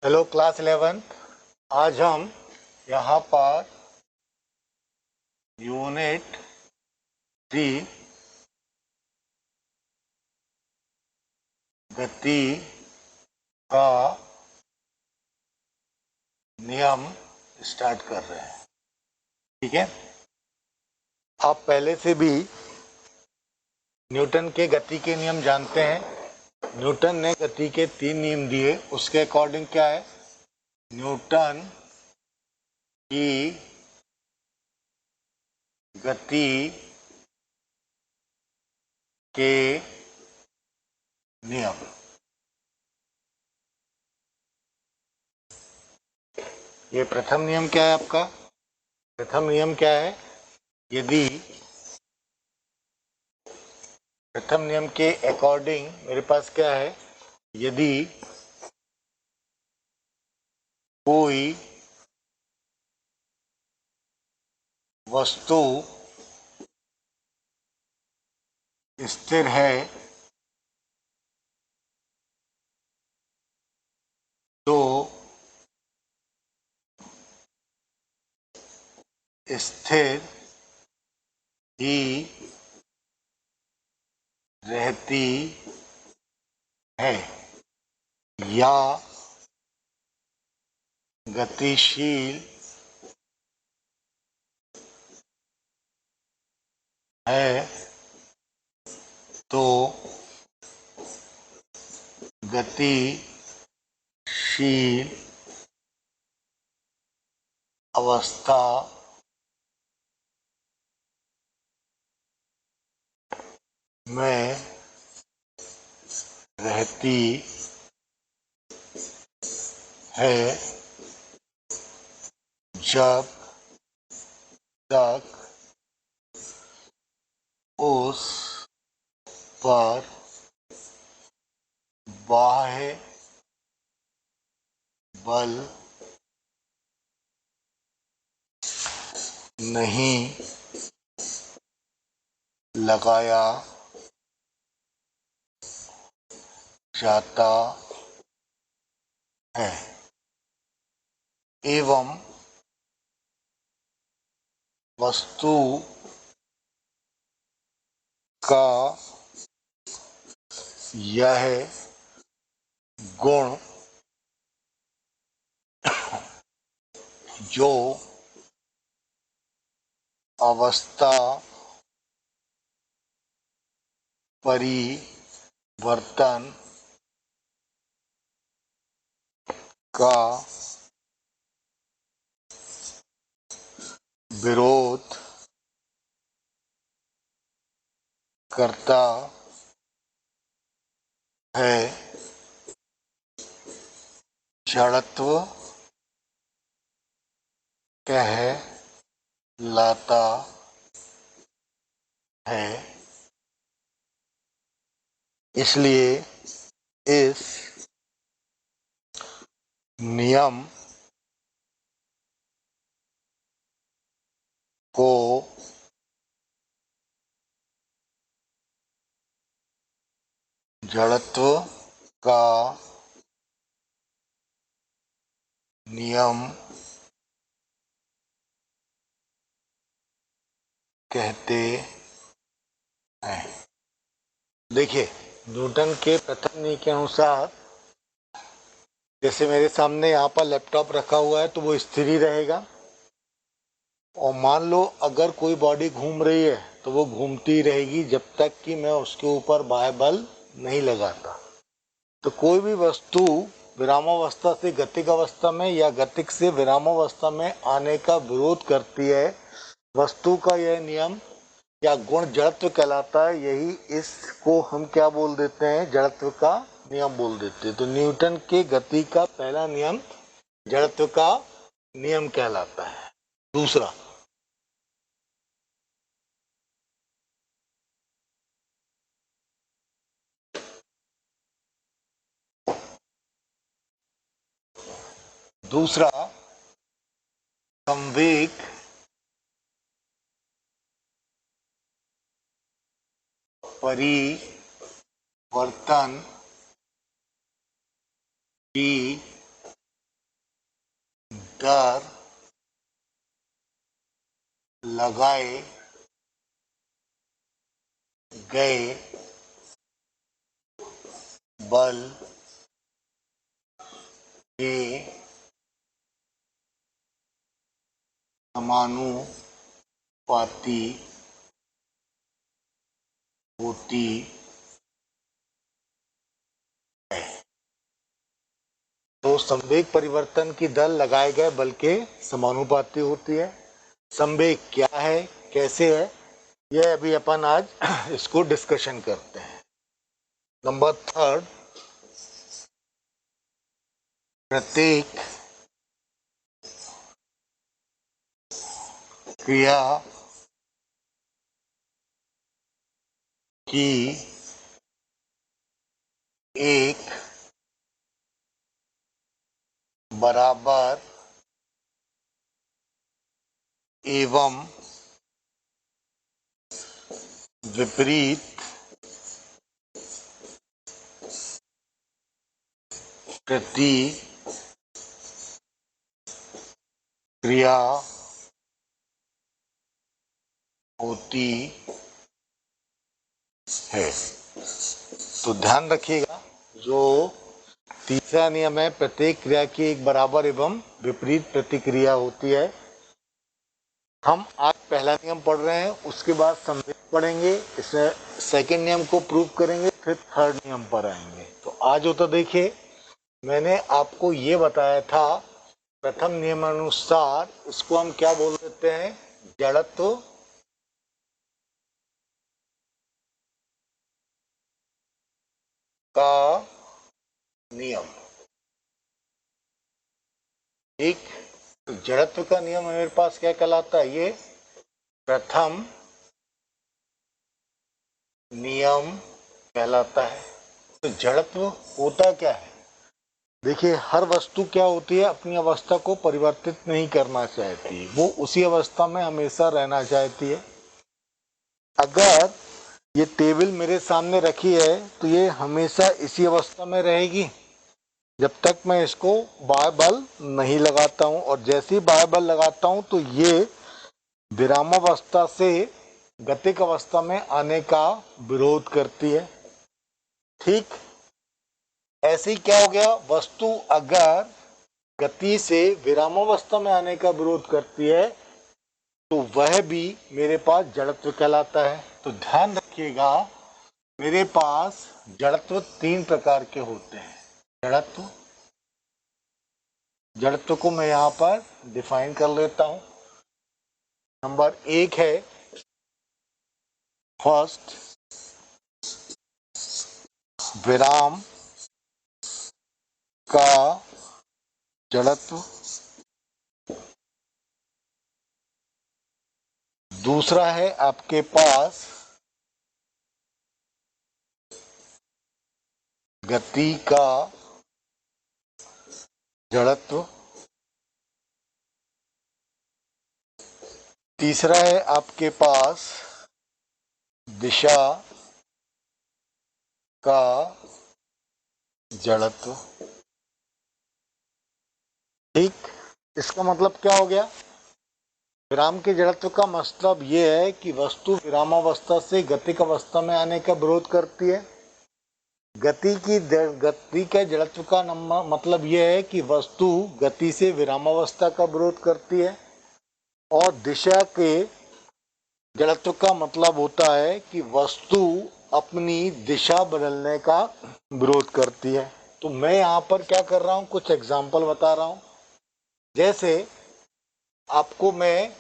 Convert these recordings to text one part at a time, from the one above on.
Hello class 11। आज हम यहाँ पर यूनिट 3 गति का नियम स्टार्ट कर रहे हैं। ठीक है, आप पहले से भी न्यूटन के गति के नियम जानते हैं। न्यूटन ने गति के 3 नियम दिए, उसके अकॉर्डिंग क्या है, न्यूटन की गति के नियम। ये प्रथम नियम क्या है आपका? प्रथम नियम क्या है? यदि प्रथम नियम के अकॉर्डिंग मेरे पास क्या है, यदि कोई वस्तु स्थिर है तो स्थिर ही रहती है या गतिशील है तो गतिशील अवस्था में रहती है जब तक उस पर बाह्य बल नहीं लगाया जाता है एवं वस्तु का यह गुण जो अवस्था परिवर्तन का विरोध करता है, जड़त्व कहलाता है। इसलिए इस नियम को जड़त्व का नियम कहते हैं। देखिए, न्यूटन के प्रथम नियम के अनुसार, जैसे मेरे सामने यहाँ पर लैपटॉप रखा हुआ है तो वो स्थिर ही रहेगा, और मान लो अगर कोई बॉडी घूम रही है तो वो घूमती ही रहेगी जब तक कि मैं उसके ऊपर बाह्य बल नहीं लगाता। तो कोई भी वस्तु विरामावस्था से गतिक अवस्था में या गतिक से विरामावस्था में आने का विरोध करती है। वस्तु का यह नियम या गुण जड़त्व कहलाता है। यही इसको हम क्या बोल देते हैं, जड़त्व का नियम बोल देते हैं। तो न्यूटन के गति का पहला नियम जड़त्व का नियम कहलाता है। दूसरा, संवेग परिवर्तन की इधर लगाए गए बल के समानुपाती होती है। तो संवेग परिवर्तन की दर लगाए गए बल के समानुपाती होती है। संवेग क्या है, कैसे है, यह अभी अपन आज इसको डिस्कशन करते हैं। नंबर थर्ड, प्रत्येक क्रिया की एक बराबर एवं विपरीत प्रतिक्रिया होती है। तो ध्यान रखिएगा, जो तीसरा नियम है, प्रत्येक क्रिया की एक बराबर एवं विपरीत प्रतिक्रिया होती है। हम आज पहला नियम पढ़ रहे हैं, उसके बाद संवेग पढ़ेंगे, इसमें सेकंड नियम को प्रूव करेंगे, फिर थर्ड नियम पर आएंगे। तो आज हो, तो देखिए, मैंने आपको ये बताया था प्रथम नियमानुसार इसको हम क्या बोल देते हैं, जड़त्व का नियम। ठीक, तो जड़त्व का नियम मेरे पास क्या कहलाता है, ये प्रथम नियम कहलाता है। तो जड़त्व होता क्या है, देखिए, हर वस्तु क्या होती है, अपनी अवस्था को परिवर्तित नहीं करना चाहती, वो उसी अवस्था में हमेशा रहना चाहती है। अगर ये टेबल मेरे सामने रखी है तो ये हमेशा इसी अवस्था में रहेगी जब तक मैं इसको बाह्य बल नहीं लगाता हूं, और जैसे ही बाह्य बल लगाता हूं तो ये विरामावस्था से गतिक अवस्था में आने का विरोध करती है। ठीक, ऐसे ही क्या हो गया, वस्तु अगर गति से विरामावस्था में आने का विरोध करती है तो वह भी मेरे पास जड़त्व कहलाता है। तो ध्यान रखिएगा, मेरे पास जड़त्व तीन प्रकार के होते हैं। जड़त्व को मैं यहां पर डिफाइन कर लेता हूं। नंबर एक है फर्स्ट, विराम का जड़त्व। दूसरा है आपके पास गति का जड़त्व। तीसरा है आपके पास दिशा का जड़त्व। ठीक, इसका मतलब क्या हो गया, विराम के जड़त्व का मतलब यह है कि वस्तु विरामावस्था से गतिक अवस्था में आने का विरोध करती है। गति के जड़त्व का मतलब यह है कि वस्तु गति से विरामावस्था का विरोध करती है। और दिशा के जड़त्व का मतलब होता है कि वस्तु अपनी दिशा बदलने का विरोध करती है। तो मैं यहाँ पर क्या कर रहा हूँ, कुछ एग्जाम्पल बता रहा हूँ। जैसे आपको मैं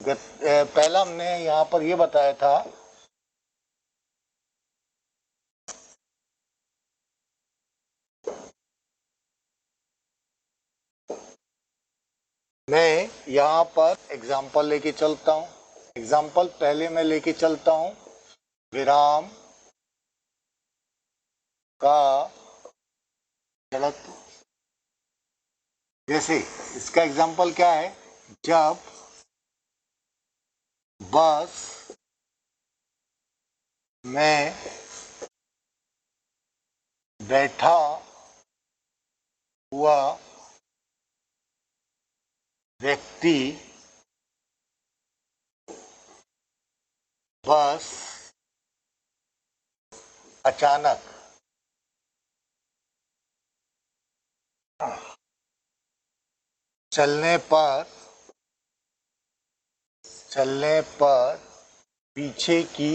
पहला हमने यहाँ पर ये बताया था, मैं यहाँ पर एग्जाम्पल लेके चलता हूँ। एग्जाम्पल पहले मैं लेके चलता हूँ, विराम का जड़त्व। जैसे इसका एग्जाम्पल क्या है, जब बस में बैठा हुआ व्यक्ति बस अचानक चलने पर पीछे की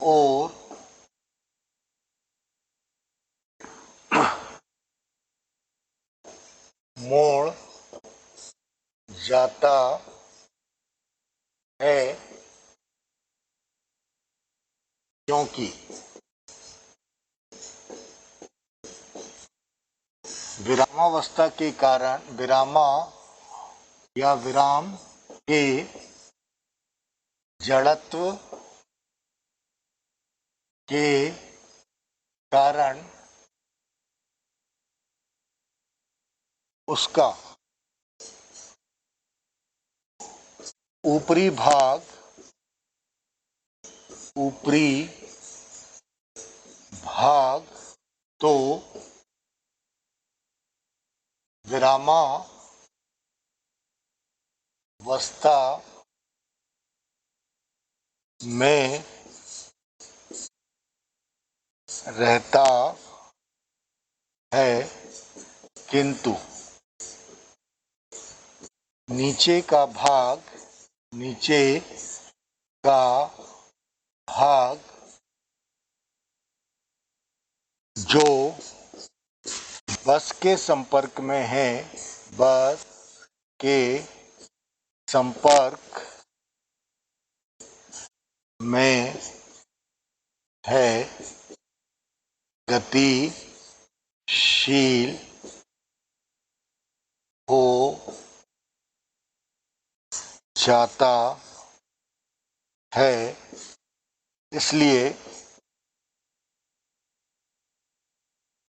ओर मोड़ जाता है क्योंकि विरामावस्था के कारण विराम के जड़त्व के कारण उसका ऊपरी भाग तो विरामावस्था में रहता है, किंतु नीचे का भाग जो बस के संपर्क में है गतिशील हो जाता है। इसलिए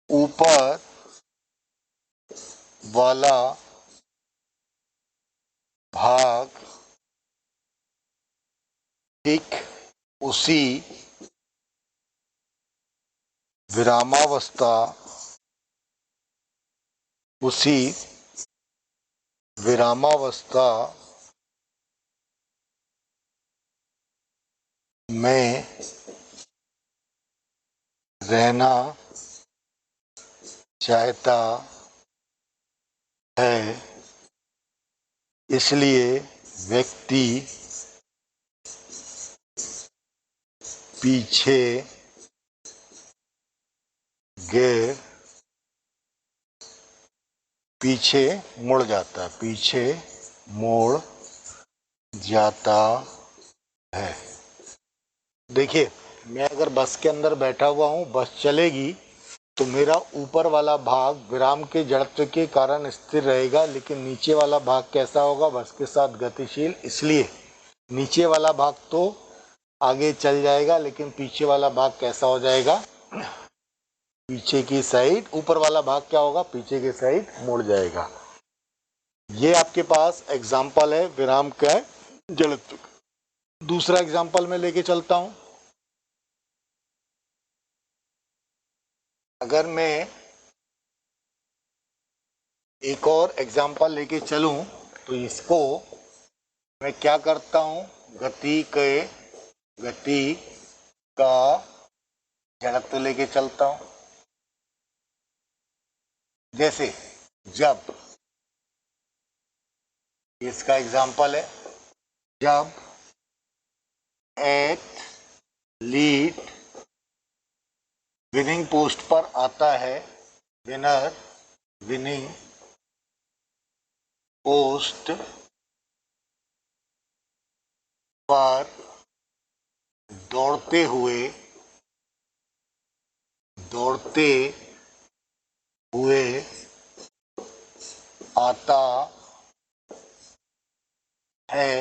ऊपर वाला भाग ठीक उसी विरामावस्था में रहना चाहता है। इसलिए व्यक्ति पीछे मुड़ जाता है। देखिए, मैं अगर बस के अंदर बैठा हुआ हूँ, बस चलेगी तो मेरा ऊपर वाला भाग विराम के जड़त्व के कारण स्थिर रहेगा, लेकिन नीचे वाला भाग कैसा होगा? बस के साथ गतिशील। इसलिए नीचे वाला भाग तो आगे चल जाएगा, लेकिन पीछे वाला भाग कैसा हो जाएगा? पीछे की साइड। ऊपर वाला भाग क्या होगा? पीछे की साइड मुड़ जाएगा। ये आपके पास एग्जाम्पल है विराम का जड़त्व। दूसरा एग्जाम्पल मैं लेके चलता हूं। अगर मैं एक और एग्जाम्पल लेके चलूं तो इसको मैं क्या करता हूं? गति का जड़त्व लेके चलता हूं। जैसे जब, इसका एग्जाम्पल है, जब एथलीट विनिंग पोस्ट पर आता है, विनिंग पोस्ट पर दौड़ते हुए आता है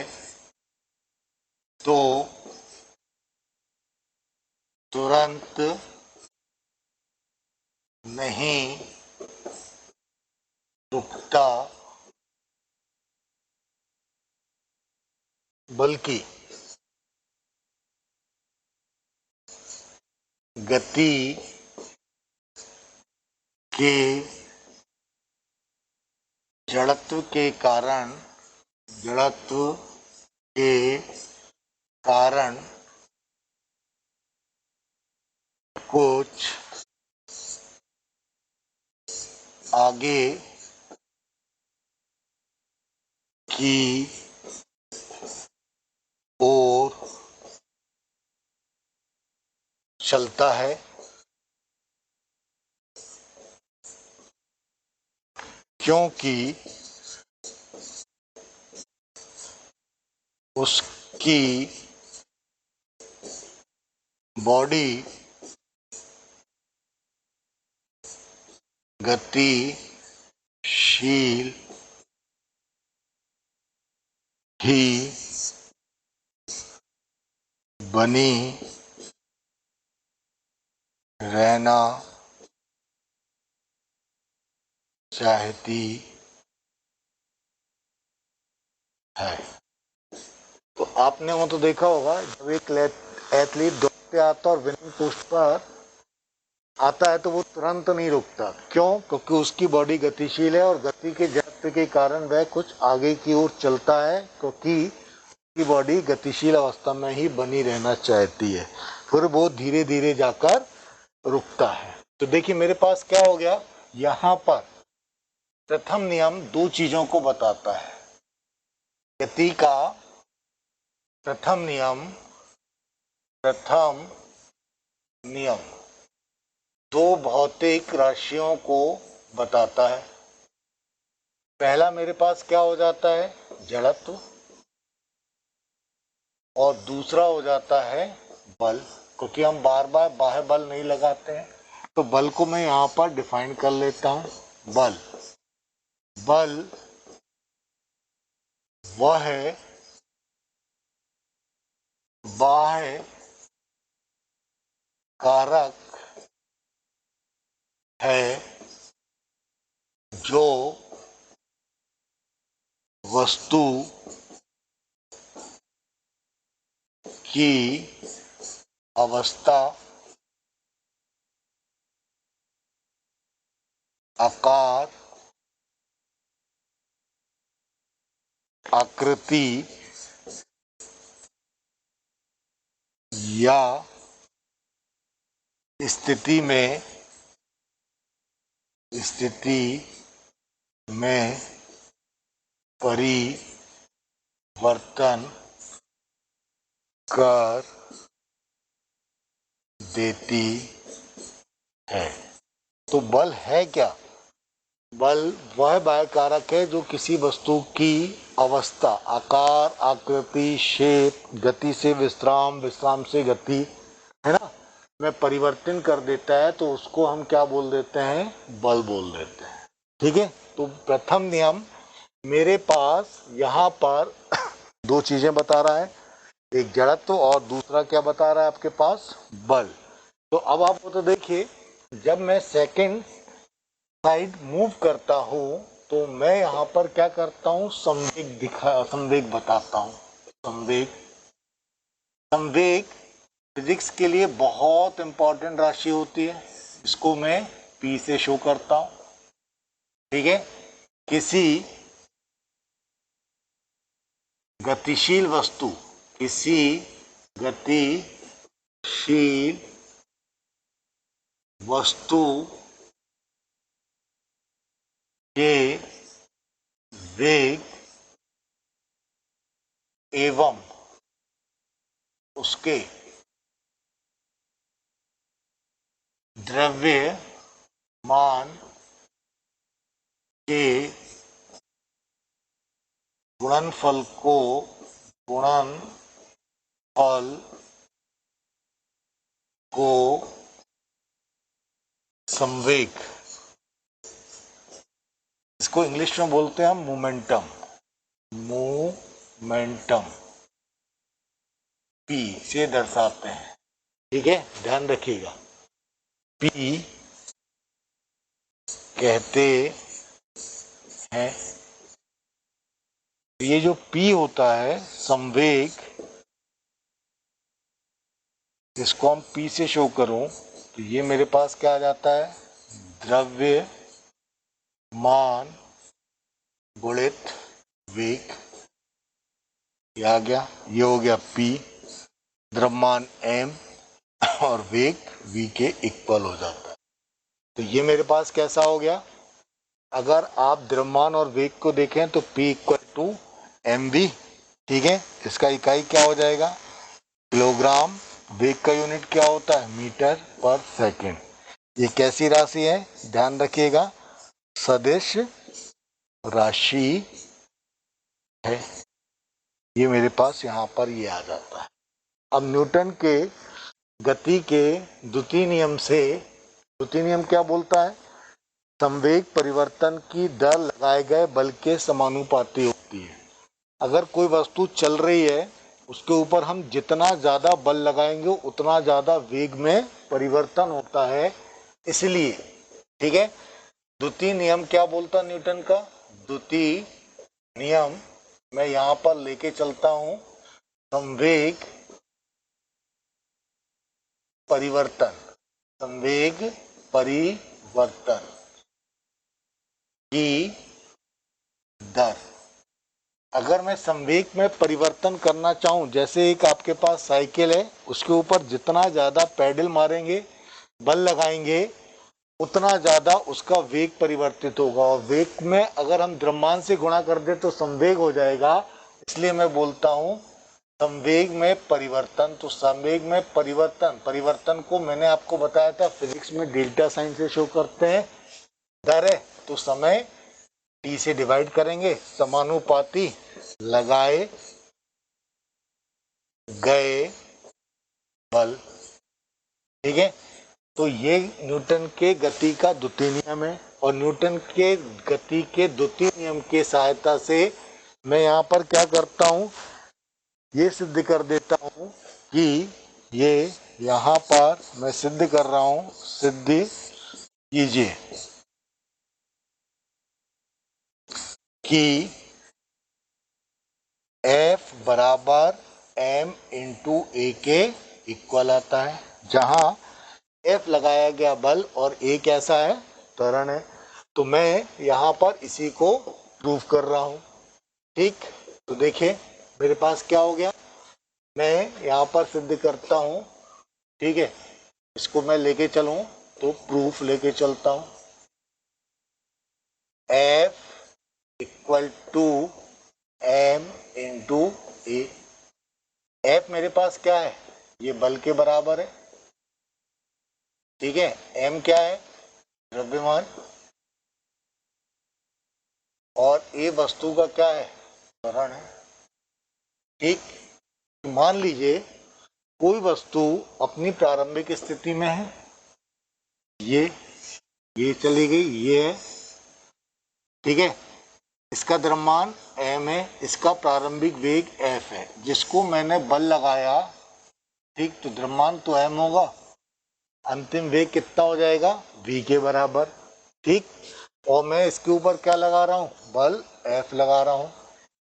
तो तुरंत नहीं रुकता, बल्कि गति के जड़त्व के कारण कुछ आगे की ओर चलता है, क्योंकि उसकी बॉडी गतिशील ही बनी रहना चाहती है। तो आपने वो तो देखा होगा, जब एक एथलीट दौड़ते आता और विनिंग पोस्ट पर आता है तो वो तुरंत नहीं रुकता। क्यों? क्योंकि उसकी बॉडी गतिशील है और गति के जड़त्व के कारण वह कुछ आगे की ओर चलता है, क्योंकि उसकी बॉडी गतिशील अवस्था में ही बनी रहना चाहती है। फिर वो धीरे धीरे जाकर रुकता है। तो देखिए मेरे पास क्या हो गया, यहाँ पर प्रथम नियम दो चीजों को बताता है। गति का प्रथम नियम दो भौतिक राशियों को बताता है। पहला मेरे पास क्या हो जाता है, जड़त्व, और दूसरा हो जाता है बल। क्योंकि हम बार बार बाह्य बल नहीं लगाते हैं, तो बल को मैं यहाँ पर डिफाइन कर लेता हूँ। बल वह है बाह्य कारक है जो वस्तु की अवस्था, आकार, आकृति या स्थिति में परिवर्तन कर देती है। तो बल है क्या? बल वह बाह्य कारक है जो किसी वस्तु की अवस्था, आकार, आकृति, शेप, गति से विश्राम, विश्राम से गति, है ना, में परिवर्तन कर देता है। तो उसको हम क्या बोल देते हैं, बल बोल देते हैं। ठीक है। तो प्रथम नियम मेरे पास यहाँ पर दो चीजें बता रहा है, एक जड़त्व और दूसरा क्या बता रहा है आपके पास, बल। तो अब आपको तो देखिए, जब मैं सेकंड साइड मूव करता हूँ तो मैं यहाँ पर क्या करता हूँ, संवेग बताता हूँ। संवेग फिजिक्स के लिए बहुत इंपॉर्टेंट राशि होती है। इसको मैं P से शो करता हूँ। ठीक है। किसी गतिशील वस्तु के वेग एवं उसके द्रव्यमान के गुणनफल को संवेग, इसको इंग्लिश में बोलते हैं हम मोमेंटम P से दर्शाते हैं। ठीक है, ध्यान रखिएगा, P कहते हैं। ये जो P होता है संवेग, इसको हम P से शो करूं तो ये मेरे पास क्या आ जाता है, द्रव्य मान गुणित वेग, ये आ गया, ये हो गया P, द्रव्यमान m और वेग v के इक्वल हो जाता है। तो ये मेरे पास कैसा हो गया, अगर आप द्रव्यमान और वेग को देखें तो P इक्वल टू mv, ठीक है। इसका इकाई क्या हो जाएगा, किलोग्राम, वेग का यूनिट क्या होता है, मीटर पर सेकंड। ये कैसी राशि है, ध्यान रखिएगा, सदिश राशि है। ये मेरे पास यहाँ पर ये आ जाता है। अब न्यूटन के गति के द्वितीय नियम से, द्वितीय नियम क्या बोलता है, संवेग परिवर्तन की दर लगाए गए बल के समानुपाती होती है। अगर कोई वस्तु चल रही है, उसके ऊपर हम जितना ज़्यादा बल लगाएंगे उतना ज़्यादा वेग में परिवर्तन होता है, इसलिए, ठीक है। द्वितीय नियम क्या बोलता न्यूटन का, द्वितीय नियम मैं यहाँ पर लेके चलता हूँ, संवेग परिवर्तन, संवेग परिवर्तन की दर। अगर मैं संवेग में परिवर्तन करना चाहूं, जैसे एक आपके पास साइकिल है, उसके ऊपर जितना ज्यादा पैडल मारेंगे, बल लगाएंगे, उतना ज्यादा उसका वेग परिवर्तित होगा, और वेग में अगर हम द्रव्यमान से गुणा कर दे तो संवेग हो जाएगा। इसलिए मैं बोलता हूं संवेग में परिवर्तन। तो संवेग में परिवर्तन, परिवर्तन को मैंने आपको बताया था फिजिक्स में डेल्टा साइन से शो करते हैं। दर है तो समय t से डिवाइड करेंगे, समानुपाती लगाए गए बल, ठीक है। तो ये न्यूटन के गति का द्वितीय नियम है, और न्यूटन के गति के द्वितीय नियम की सहायता से मैं यहाँ पर क्या करता हूँ, ये सिद्ध कर देता हूँ कि ये यहाँ पर मैं सिद्ध कर रहा हूँ, सिद्ध कीजिए कि F बराबर m इंटू ए के इक्वल आता है, जहां F लगाया गया बल और A कैसा है, त्वरण है। तो मैं यहाँ पर इसी को प्रूव कर रहा हूँ, ठीक। तो देखिए मेरे पास क्या हो गया, मैं यहाँ पर सिद्ध करता हूँ, ठीक है। इसको मैं लेके चलूँ तो प्रूफ लेके चलता हूँ, F equal to m into a. F मेरे पास क्या है, ये बल के बराबर है, ठीक है। m क्या है, द्रव्यमान, और A वस्तु का क्या है, त्वरण है, ठीक। मान लीजिए कोई वस्तु अपनी प्रारंभिक स्थिति में है, ये चली गई, ये है, ठीक है। इसका द्रव्यमान m है, इसका प्रारंभिक वेग f है, जिसको मैंने बल लगाया, ठीक। तो द्रव्यमान तो m होगा, अंतिम वेग कितना हो जाएगा, v के बराबर, ठीक। और मैं इसके ऊपर क्या लगा रहा हूं, बल f लगा रहा हूं।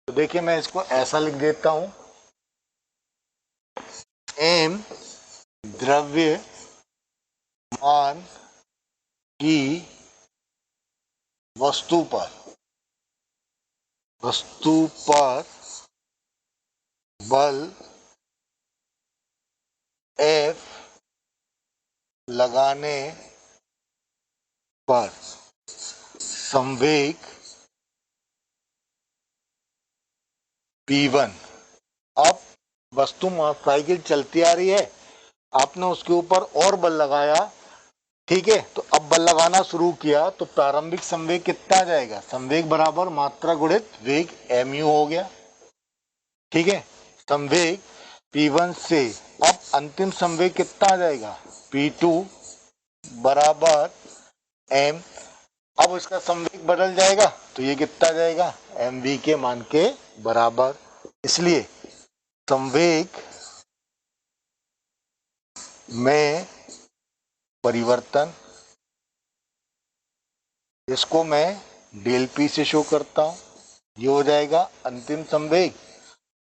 तो देखिए मैं इसको ऐसा लिख देता हूं, m द्रव्यमान की वस्तु पर बल F लगाने पर संवेग P1। अब वस्तु साइकिल चलती आ रही है, आपने उसके ऊपर और बल लगाया, ठीक है। तो अब बल लगाना शुरू किया तो प्रारंभिक संवेग कितना आ जाएगा, संवेग बराबर मात्रा गुणित वेग mu हो गया, ठीक है। संवेग P1 से अब अंतिम संवेग कितना आ जाएगा, P2 बराबर m। अब इसका संवेग बदल जाएगा तो ये कितना जाएगा, mv के मान के बराबर। इसलिए संवेग में परिवर्तन, इसको मैं डेल पी से शो करता हूं, ये हो जाएगा अंतिम संवेग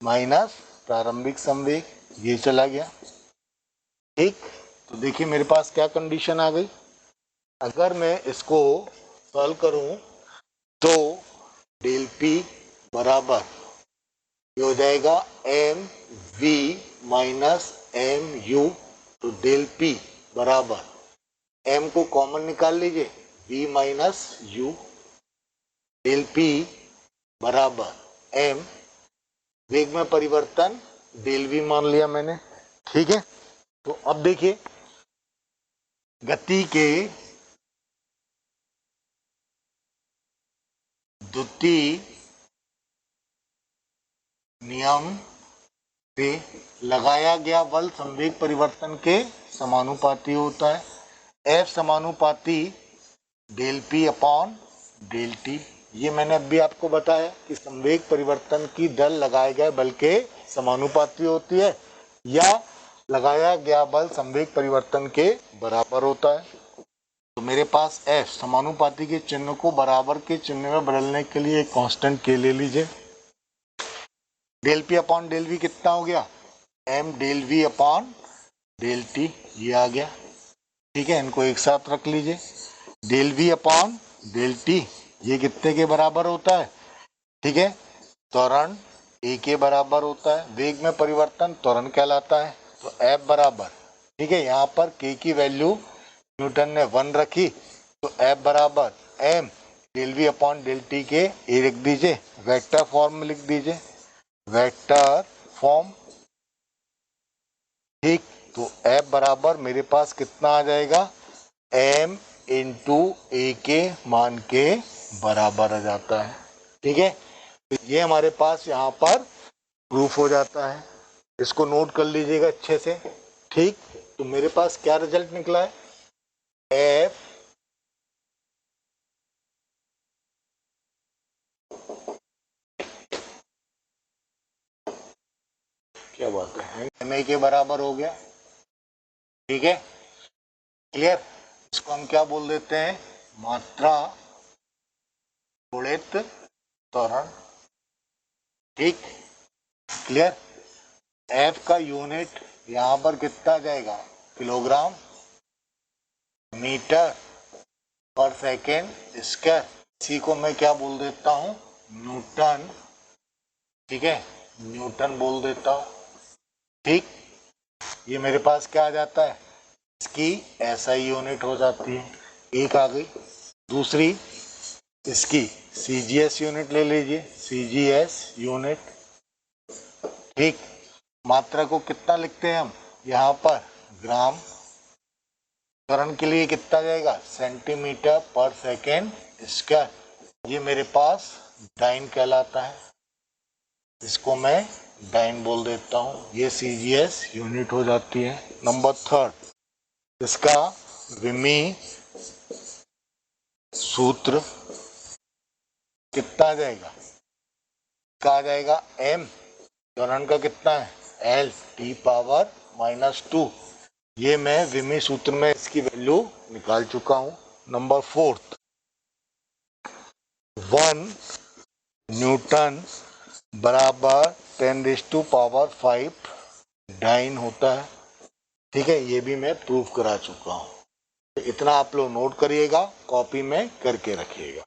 माइनस प्रारंभिक संवेग, ये चला गया, ठीक। तो देखिए मेरे पास क्या कंडीशन आ गई, अगर मैं इसको सॉल्व करूं तो डेल पी बराबर ये हो जाएगा m v minus m u. तो डेल पी बराबर एम को कॉमन निकाल लीजिए, v minus u. Del p बराबर एम, वेग में परिवर्तन डेल वी मान लिया मैंने, ठीक है। तो अब देखिए गति के द्वितीय नियम से लगाया गया बल संवेग परिवर्तन के समानुपाती होता है। F समानुपाती del p upon del t. ये मैंने अभी आपको बताया कि संवेग परिवर्तन की दर लगाए गए बल के समानुपाती होती है या लगाया गया बल संवेग परिवर्तन के बराबर होता है। तो मेरे पास F समानुपाती के चिन्ह को बराबर के चिन्ह में बदलने के लिए एक कांस्टेंट के ले लीजिए। Del p upon del v कितना हो गया, m del v upon del t, ये आ गया, ठीक है। इनको एक साथ रख लीजिए। Del v upon del t ये कितने के बराबर होता है, ठीक है, त्वरण ए के बराबर होता है। वेग में परिवर्तन त्वरण कहलाता है। तो एफ बराबर, ठीक है, यहाँ पर के की वैल्यू न्यूटन ने 1 रखी, तो एफ बराबर m del v upon del t के ए लिख दीजिए, वेक्टर फॉर्म में लिख दीजिए, वेक्टर फॉर्म, ठीक। तो एफ बराबर मेरे पास कितना आ जाएगा, एम इंटू ए के मान के बराबर आ जाता है, ठीक है। तो ये हमारे पास यहाँ पर प्रूफ हो जाता है। इसको नोट कर लीजिएगा अच्छे से, ठीक। तो मेरे पास क्या रिजल्ट निकला है, एफ क्या बात है एम ए के बराबर हो गया, ठीक है, क्लियर। इसको हम क्या बोल देते हैं, मात्रा गुणित त्वरण, ठीक, क्लियर। एफ का यूनिट यहाँ पर कितना जाएगा, किलोग्राम मीटर पर सेकेंड स्क्वायर। इसी को मैं क्या बोल देता हूँ, न्यूटन, ठीक है, न्यूटन बोल देता हूँ, ठीक। ये मेरे पास क्या आ जाता है, इसकी एसआई यूनिट हो जाती है, एक आ गई। दूसरी इसकी सीजीएस यूनिट ले लीजिए, सीजीएस यूनिट, ठीक। मात्रा को कितना लिखते हैं हम यहाँ पर, ग्राम, त्वरण के लिए कितना जाएगा, सेंटीमीटर पर सेकेंड स्क्वायर। ये मेरे पास डाइन कहलाता है, इसको मैं डाइन बोल देता हूँ, ये सीजीएस यूनिट हो जाती है। नंबर थर्ड, इसका विमी सूत्र कितना आ जाएगा, क्या आ जाएगा, एम, त्वरण का कितना है, एल टी पावर -2। ये मैं विमी सूत्र में इसकी वैल्यू निकाल चुका हूं। नंबर फोर्थ, 1 न्यूटन बराबर 10⁵ डाइन होता है, ठीक है। ये भी मैं प्रूफ करा चुका हूं। इतना आप लोग नोट करिएगा, कॉपी में करके रखिएगा।